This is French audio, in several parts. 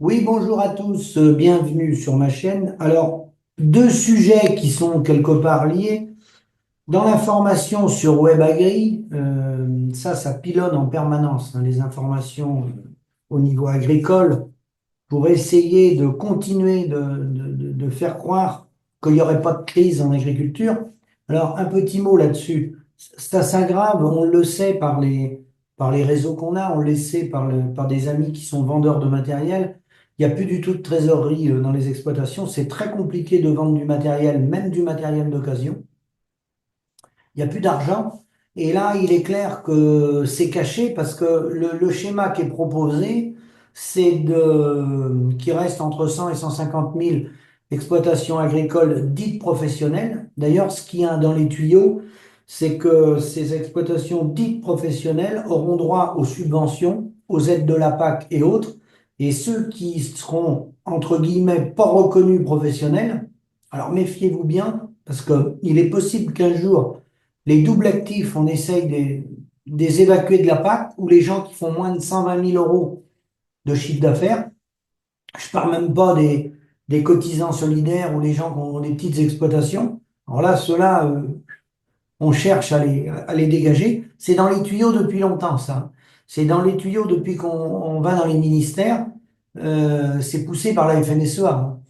Oui, bonjour à tous, bienvenue sur ma chaîne. Alors, deux sujets qui sont quelque part liés. Dans l'information sur WebAgri, ça pilonne en permanence, hein, les informations au niveau agricole pour essayer de continuer de faire croire qu'il n'y aurait pas de crise en agriculture. Alors, un petit mot là-dessus. Ça s'aggrave, on le sait par les réseaux qu'on a, on le sait par des amis qui sont vendeurs de matériel. Il n'y a plus du tout de trésorerie dans les exploitations. C'est très compliqué de vendre du matériel, même du matériel d'occasion. Il n'y a plus d'argent. Et là, il est clair que c'est caché parce que le schéma qui est proposé, c'est qu'il reste entre 100 et 150 000 exploitations agricoles dites professionnelles. D'ailleurs, ce qu'il y a dans les tuyaux, c'est que ces exploitations dites professionnelles auront droit aux subventions, aux aides de la PAC et autres. Et ceux qui seront, entre guillemets, pas reconnus professionnels, alors méfiez-vous bien, parce qu'il est possible qu'un jour, les doubles actifs, on essaye de les évacuer de la PAC, ou les gens qui font moins de 120 000 euros de chiffre d'affaires. Je parle même pas des cotisants solidaires ou les gens qui ont des petites exploitations. Alors là, ceux-là, on cherche à les dégager. C'est dans les tuyaux depuis longtemps, ça. C'est dans les tuyaux depuis qu'on va dans les ministères. C'est poussé par la FNSEA, hein.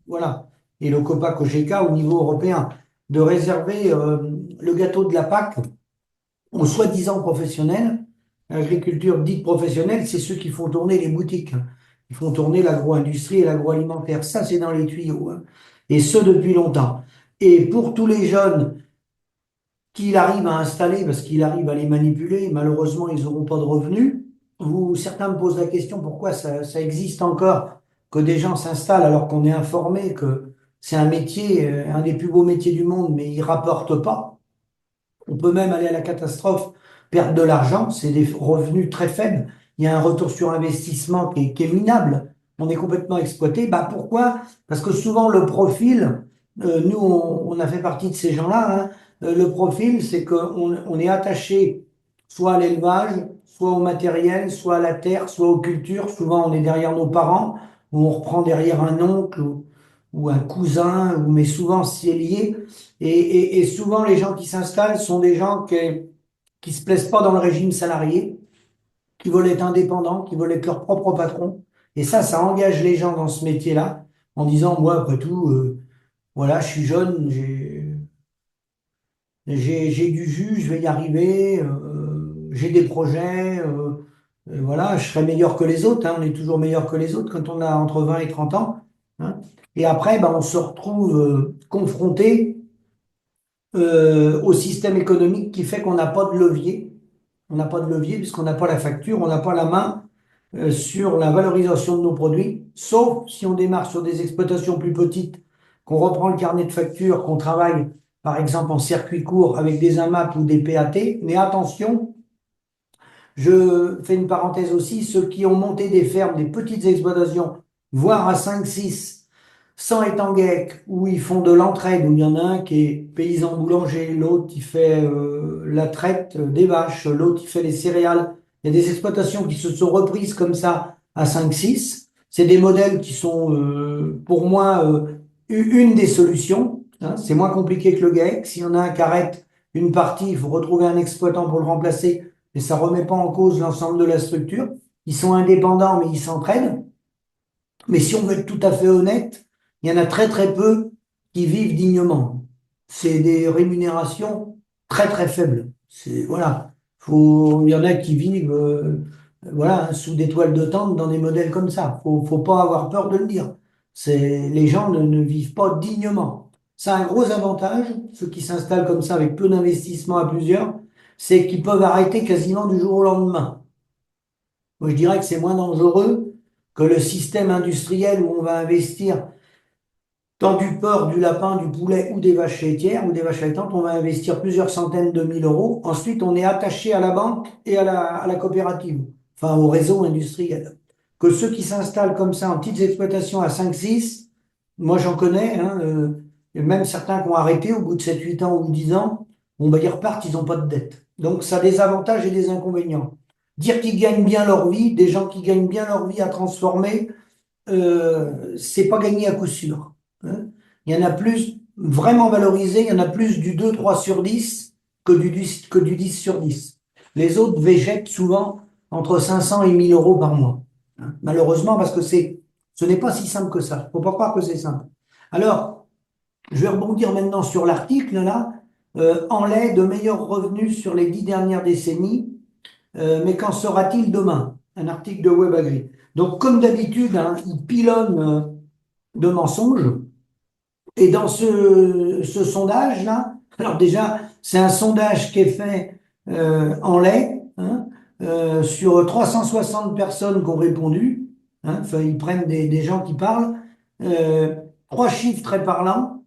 Voilà. Et le COPA-COGECA au niveau européen, de réserver le gâteau de la PAC aux soi-disant professionnels. L'agriculture dite professionnelle, c'est ceux qui font tourner les boutiques, hein. Ils font tourner l'agro-industrie et l'agroalimentaire. Ça, c'est dans les tuyaux, hein. Et ce, depuis longtemps. Et pour tous les jeunes qu'il arrive à installer, parce qu'il arrive à les manipuler, malheureusement, ils n'auront pas de revenus. Certains me posent la question pourquoi ça existe encore que des gens s'installent alors qu'on est informé que c'est un métier, un des plus beaux métiers du monde, mais il rapporte pas. On peut même aller à la catastrophe, perdre de l'argent, c'est des revenus très faibles. Il y a un retour sur investissement qui est minable. On est complètement exploité. Bah pourquoi? Parce que souvent le profil, nous on a fait partie de ces gens-là, hein. Le profil, c'est qu'on est attaché soit à l'élevage, soit au matériel, soit à la terre, soit aux cultures. Souvent on est derrière nos parents, ou on reprend derrière un oncle ou un cousin, mais souvent c'est lié. Et souvent, les gens qui s'installent sont des gens qui se plaisent pas dans le régime salarié, qui veulent être indépendants, qui veulent être leur propre patron. Et ça engage les gens dans ce métier-là en disant, moi, après tout, voilà, je suis jeune, j'ai du jus, je vais y arriver, j'ai des projets, voilà, je serai meilleur que les autres, hein. On est toujours meilleur que les autres quand on a entre 20 et 30 ans, hein. Et après, ben, on se retrouve confronté au système économique qui fait qu'on n'a pas de levier. On n'a pas de levier puisqu'on n'a pas la facture, on n'a pas la main sur la valorisation de nos produits, sauf si on démarre sur des exploitations plus petites, qu'on reprend le carnet de facture, qu'on travaille par exemple en circuit court avec des AMAP ou des PAT. Mais attention, je fais une parenthèse aussi, ceux qui ont monté des fermes, des petites exploitations, voire à 5, 6, sans Étanguec, où ils font de l'entraide, où il y en a un qui est paysan boulanger, l'autre il fait la traite des vaches, l'autre il fait les céréales. Il y a des exploitations qui se sont reprises comme ça à 5, 6. C'est des modèles qui sont pour moi une des solutions, hein. C'est moins compliqué que le GAEC. S'il y en a un qui arrête une partie, il faut retrouver un exploitant pour le remplacer, mais ça remet pas en cause l'ensemble de la structure. Ils sont indépendants, mais ils s'entraident. Mais si on veut être tout à fait honnête, il y en a très très peu qui vivent dignement. C'est des rémunérations très très faibles. Voilà. Il y en a qui vivent voilà, hein, sous des toiles de tente dans des modèles comme ça. Faut pas avoir peur de le dire. Les gens ne vivent pas dignement. Ça a un gros avantage, ceux qui s'installent comme ça avec peu d'investissement à plusieurs, c'est qu'ils peuvent arrêter quasiment du jour au lendemain. Moi, je dirais que c'est moins dangereux que le système industriel où on va investir dans du porc, du lapin, du poulet ou des vaches laitières ou des vaches allaitantes. On va investir plusieurs centaines de mille euros. Ensuite, on est attaché à la banque et à la coopérative, enfin au réseau industriel. Que ceux qui s'installent comme ça en petites exploitations à 5, 6, moi j'en connais, hein, et même certains qui ont arrêté au bout de 7, 8 ans ou 10 ans, bon, bah, ils repartent, ils n'ont pas de dette. Donc ça a des avantages et des inconvénients. Dire qu'ils gagnent bien leur vie, des gens qui gagnent bien leur vie à transformer, c'est pas gagné à coup sûr, hein. Il y en a plus vraiment valorisé, il y en a plus du 2, 3 sur 10 que du 10 sur 10. Les autres végètent souvent entre 500 et 1 000 € par mois, hein. Malheureusement, parce que ce n'est pas si simple que ça. Faut pas croire que c'est simple. Alors, je vais rebondir maintenant sur l'article là. En lait, de meilleurs revenus sur les 10 dernières décennies. Mais qu'en sera-t-il demain? Un article de WebAgri. Donc, comme d'habitude, hein, il pilonne de mensonges. Et dans ce sondage-là, alors déjà, c'est un sondage qui est fait en lait, hein, sur 360 personnes qui ont répondu, hein. Enfin, ils prennent des gens qui parlent. Euh, 3 chiffres très parlants: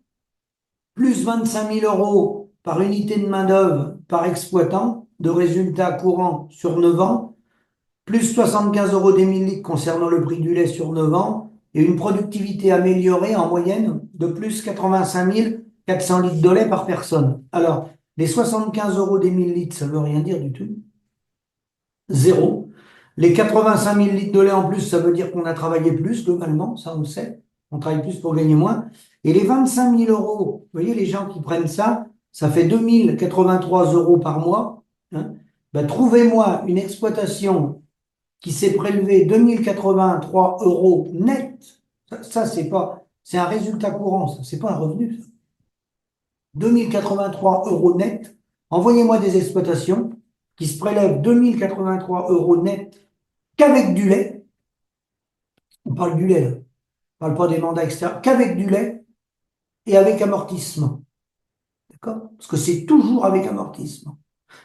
plus 25 000 € par unité de main-d'œuvre par exploitant de résultats courants sur 9 ans, plus 75 € des 1 000 litres concernant le prix du lait sur 9 ans, et une productivité améliorée en moyenne de plus 85 400 litres de lait par personne. Alors, les 75 € des 1 000 litres, ça veut rien dire du tout. Zéro. Les 85 000 litres de lait en plus, ça veut dire qu'on a travaillé plus, globalement, ça on le sait. On travaille plus pour gagner moins. Et les 25 000 €, vous voyez, les gens qui prennent ça, ça fait 2 083 € par mois, hein. Ben, trouvez-moi une exploitation qui s'est prélevé 2 083 € net. Ça, c'est un résultat courant, ça, c'est pas un revenu, ça. 2 083 € net. Envoyez-moi des exploitations qui se prélèvent 2 083 € net qu'avec du lait. On parle du lait, là. On parle pas des mandats externes, qu'avec du lait et avec amortissement. D'accord? Parce que c'est toujours avec amortissement.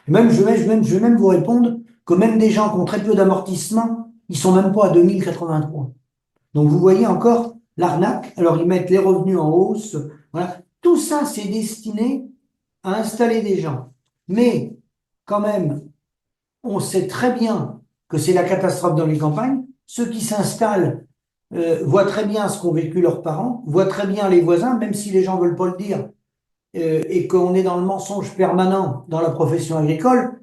Et même, je vais même vous répondre que même des gens qui ont très peu d'amortissement, ils sont même pas à 2 083. Donc vous voyez encore l'arnaque. Alors ils mettent les revenus en hausse. Voilà. Tout ça, c'est destiné à installer des gens. Mais quand même, on sait très bien que c'est la catastrophe dans les campagnes. Ceux qui s'installent voient très bien ce qu'ont vécu leurs parents, voient très bien les voisins, même si les gens veulent pas le dire, et qu'on est dans le mensonge permanent dans la profession agricole.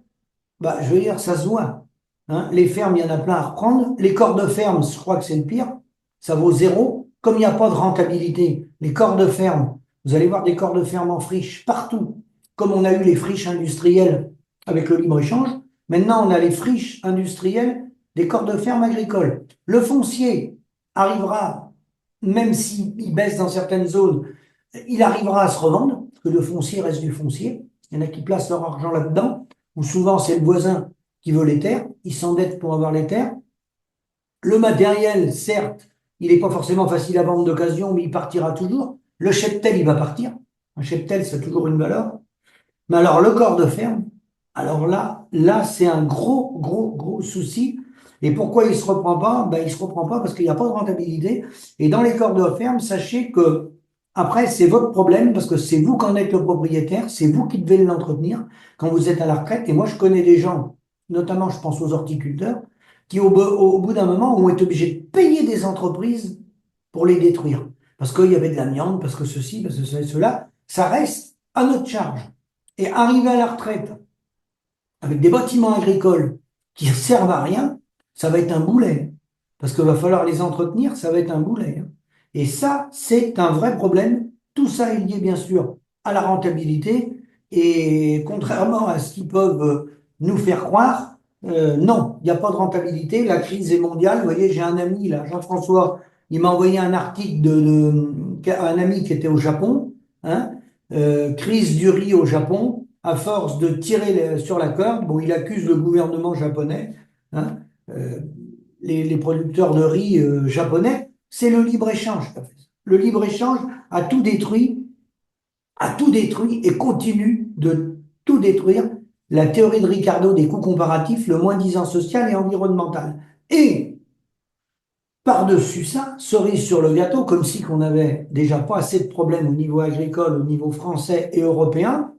Bah, je veux dire, ça se voit, hein. Les fermes, il y en a plein à reprendre. Les corps de ferme, je crois que c'est le pire. Ça vaut zéro. Comme il n'y a pas de rentabilité, les corps de ferme, vous allez voir des corps de ferme en friche partout. Comme on a eu les friches industrielles avec le libre-échange, maintenant on a les friches industrielles des corps de ferme agricoles. Le foncier arrivera, même s'il baisse dans certaines zones, il arrivera à se revendre, parce que le foncier reste du foncier. Il y en a qui placent leur argent là-dedans, ou souvent c'est le voisin qui veut les terres, il s'endette pour avoir les terres. Le matériel, certes, il n'est pas forcément facile à vendre d'occasion, mais il partira toujours. Le cheptel, il va partir. Un cheptel, c'est toujours une valeur. Mais alors, le corps de ferme, alors là, c'est un gros, gros, gros souci. Et pourquoi il se reprend pas? Ben, il se reprend pas parce qu'il n'y a pas de rentabilité. Et dans les corps de ferme, sachez que après, c'est votre problème parce que c'est vous qui en êtes le propriétaire, c'est vous qui devez l'entretenir quand vous êtes à la retraite. Et moi, je connais des gens, notamment, je pense aux horticulteurs, qui au bout d'un moment ont été obligés de payer des entreprises pour les détruire. Parce qu'il y avait de l'amiante, parce que ceci, parce que cela, ça reste à notre charge. Et arriver à la retraite avec des bâtiments agricoles qui ne servent à rien, ça va être un boulet. Parce qu'il va falloir les entretenir, ça va être un boulet, hein. Et ça, c'est un vrai problème. Tout ça est lié, bien sûr, à la rentabilité. Et contrairement à ce qu'ils peuvent nous faire croire, non, il n'y a pas de rentabilité. La crise est mondiale. Vous voyez, j'ai un ami, là, Jean-François, il m'a envoyé un article un ami qui était au Japon, hein, crise du riz au Japon. À force de tirer sur la corde, bon, il accuse le gouvernement japonais, hein, euh, les producteurs de riz japonais. C'est le libre-échange qui a fait ça. Le libre-échange a tout détruit et continue de tout détruire. La théorie de Ricardo des coûts comparatifs, le moins-disant social et environnemental. Et par-dessus ça, cerise sur le gâteau, comme si on n'avait déjà pas assez de problèmes au niveau agricole, au niveau français et européen,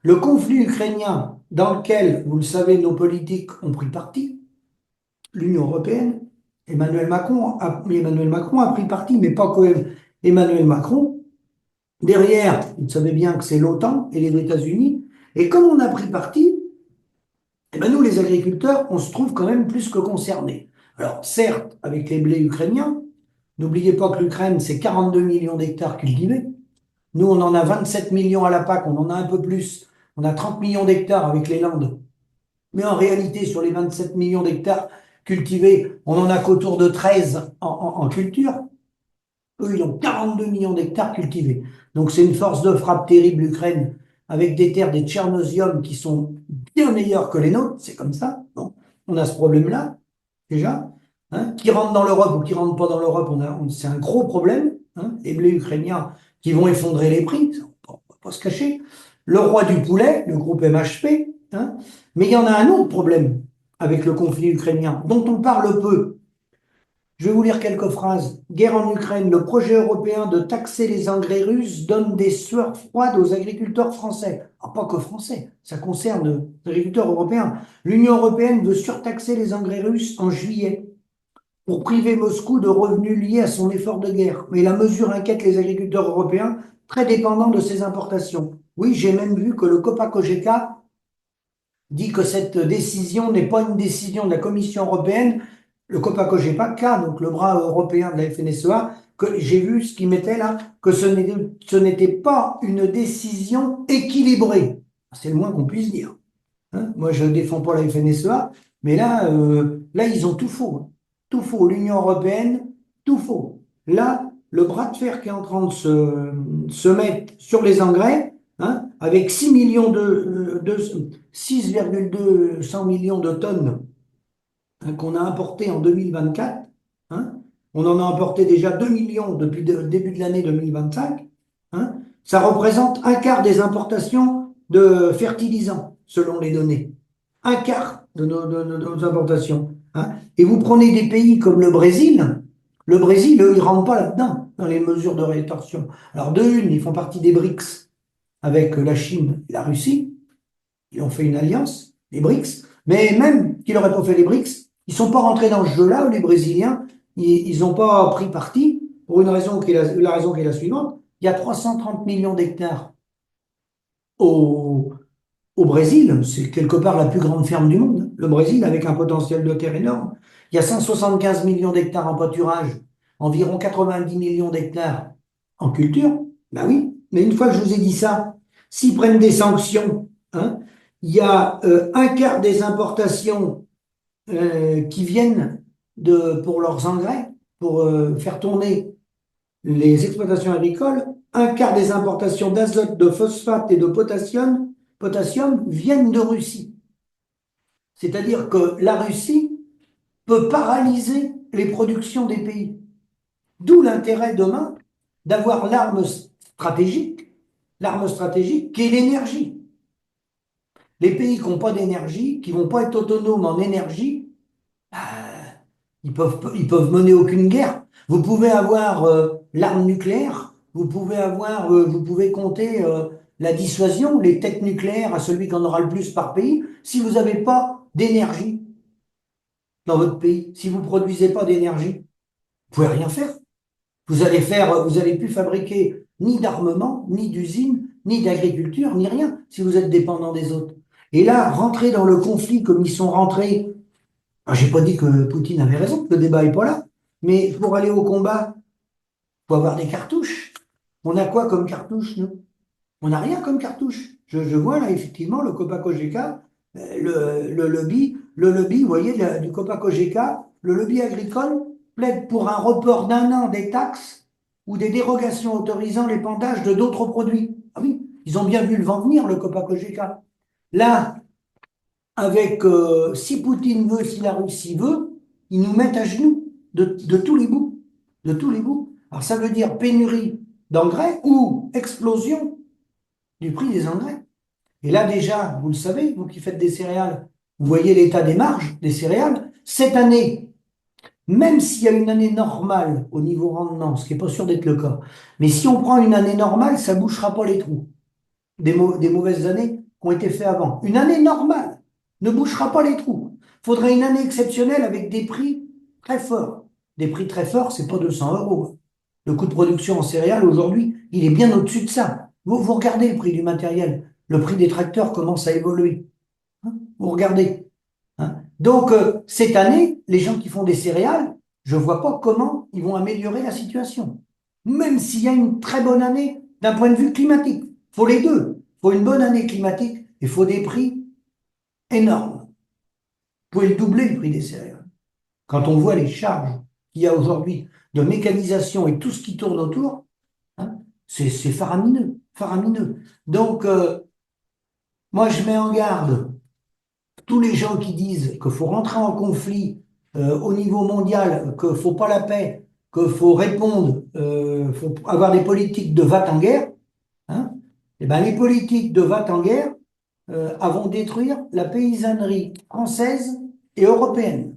le conflit ukrainien dans lequel, vous le savez, nos politiques ont pris parti, l'Union européenne, Emmanuel Macron a pris parti, mais pas que Emmanuel Macron. Derrière, vous savez bien que c'est l'OTAN et les États-Unis. Et comme on a pris parti, eh ben nous, les agriculteurs, on se trouve quand même plus que concernés. Alors, certes, avec les blés ukrainiens, N'oubliez pas que l'Ukraine, c'est 42 millions d'hectares cultivés. Nous, on en a 27 millions à la PAC, on en a un peu plus. On a 30 millions d'hectares avec les Landes. Mais en réalité, sur les 27 millions d'hectares cultivés, on en a qu'autour de 13 en culture. Eux, ils ont 42 millions d'hectares cultivés. Donc, c'est une force de frappe terrible, l'Ukraine, avec des terres, des tchernosiums qui sont bien meilleures que les nôtres. C'est comme ça. Bon, on a ce problème-là, déjà. Hein, qui rentrent dans l'Europe ou qui rentrent pas dans l'Europe, c'est un gros problème. Hein, les blés ukrainiens qui vont effondrer les prix, on va pas se cacher. Le roi du poulet, le groupe MHP. Hein, mais il y en a un autre problème avec le conflit ukrainien, dont on parle peu. Je vais vous lire quelques phrases. Guerre en Ukraine. Le projet européen de taxer les engrais russes donne des sueurs froides aux agriculteurs français. Ah, pas que français, ça concerne les agriculteurs européens. L'Union européenne veut surtaxer les engrais russes en juillet pour priver Moscou de revenus liés à son effort de guerre. Mais la mesure inquiète les agriculteurs européens, très dépendants de ces importations. Oui, j'ai même vu que le Copa-Cogeca dit que cette décision n'est pas une décision de la Commission européenne, le Copa-Cogeca, donc le bras européen de la FNSEA, que j'ai vu ce qu'il mettait là, que ce n'était pas une décision équilibrée. C'est le moins qu'on puisse dire. Hein, moi, je ne défends pas la FNSEA, mais là, ils ont tout faux. Hein. Tout faux. L'Union européenne, tout faux. Là, le bras de fer qui est en train de se mettre sur les engrais, hein, avec 6 millions de 6,2 millions de tonnes, hein, qu'on a importées en 2024. Hein, on en a importé déjà 2 millions depuis le début de l'année 2025. Hein, ça représente un quart des importations de fertilisants, selon les données. Un quart de nos importations. Hein. Et vous prenez des pays comme le Brésil, eux, ils ne rentrent pas là-dedans, dans les mesures de rétorsion. Alors, de une, ils font partie des BRICS avec la Chine et la Russie. Ils ont fait une alliance, les BRICS. Mais même qu'ils n'auraient pas fait les BRICS, ils ne sont pas rentrés dans ce jeu-là, les Brésiliens. Ils n'ont pas pris parti pour une raison qui est la raison qui est la suivante. Il y a 330 millions d'hectares au, au Brésil, c'est quelque part la plus grande ferme du monde. Le Brésil, avec un potentiel de terre énorme. Il y a 175 millions d'hectares en pâturage, environ 90 millions d'hectares en culture. Ben oui, mais une fois que je vous ai dit ça, s'ils prennent des sanctions, hein, il y a un quart des importations qui viennent pour leurs engrais, pour faire tourner les exploitations agricoles, un quart des importations d'azote, de phosphate et de potassium viennent de Russie. C'est-à-dire que la Russie peut paralyser les productions des pays. D'où l'intérêt demain d'avoir l'arme stratégique qui est l'énergie. Les pays qui n'ont pas d'énergie, qui ne vont pas être autonomes en énergie, bah, ils peuvent mener aucune guerre. Vous pouvez avoir l'arme nucléaire, vous pouvez compter la dissuasion, les têtes nucléaires à celui qui en aura le plus par pays. Si vous n'avez pas d'énergie dans votre pays, si vous ne produisez pas d'énergie, vous ne pouvez rien faire. Vous allez plus fabriquer ni d'armement, ni d'usine, ni d'agriculture, ni rien, si vous êtes dépendant des autres. Et là, rentrer dans le conflit comme ils sont rentrés, j'ai pas dit que Poutine avait raison, le débat n'est pas là, mais pour aller au combat, il faut avoir des cartouches. On a quoi comme cartouche, nous? On n'a rien comme cartouche. Je vois là, effectivement, le Copa-Cogeca, le lobby, vous voyez, du Copa-Cogeca, le lobby agricole plaide pour un report d'un an des taxes ou des dérogations autorisant l'épandage de d'autres produits. Ah oui, ils ont bien vu le vent venir, le Copa-Cogeca. Là, avec si Poutine veut, si la Russie veut, ils nous mettent à genoux de tous les bouts, de tous les bouts. Alors ça veut dire pénurie d'engrais ou explosion du prix des engrais. Et là déjà, vous le savez, vous qui faites des céréales, vous voyez l'état des marges des céréales. Cette année, même s'il y a une année normale au niveau rendement, ce qui n'est pas sûr d'être le cas, mais si on prend une année normale, ça ne bouchera pas les trous des mauvaises années qui ont été faites avant. Une année normale ne bouchera pas les trous. Il faudrait une année exceptionnelle avec des prix très forts. Des prix très forts, c'est pas 200 euros. Le coût de production en céréales, aujourd'hui, il est bien au-dessus de ça. Vous regardez le prix du matériel. Le prix des tracteurs commence à évoluer. Hein, vous regardez. Hein. Donc, cette année, les gens qui font des céréales, je ne vois pas comment ils vont améliorer la situation. Même s'il y a une très bonne année d'un point de vue climatique. Il faut les deux. Il faut une bonne année climatique et il faut des prix énormes. Vous pouvez le doubler le prix des céréales. Quand on voit les charges qu'il y a aujourd'hui de mécanisation et tout ce qui tourne autour, hein, c'est faramineux, faramineux. Donc, moi, je mets en garde tous les gens qui disent qu'il faut rentrer en conflit au niveau mondial, qu'il ne faut pas la paix, qu'il faut répondre, faut avoir des politiques de va en guerre, hein, et ben les politiques de va en guerre vont détruire la paysannerie française et européenne.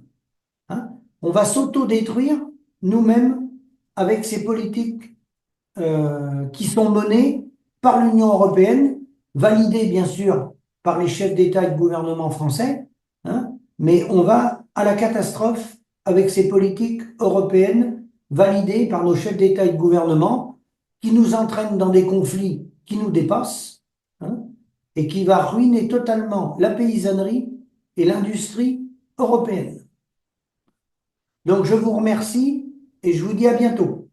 Hein. On va s'auto-détruire nous-mêmes avec ces politiques qui sont menées par l'Union européenne, validées bien sûr par les chefs d'État et de gouvernement français, hein, mais on va à la catastrophe avec ces politiques européennes validées par nos chefs d'État et de gouvernement qui nous entraînent dans des conflits qui nous dépassent, hein, et qui va ruiner totalement la paysannerie et l'industrie européenne. Donc je vous remercie et je vous dis à bientôt.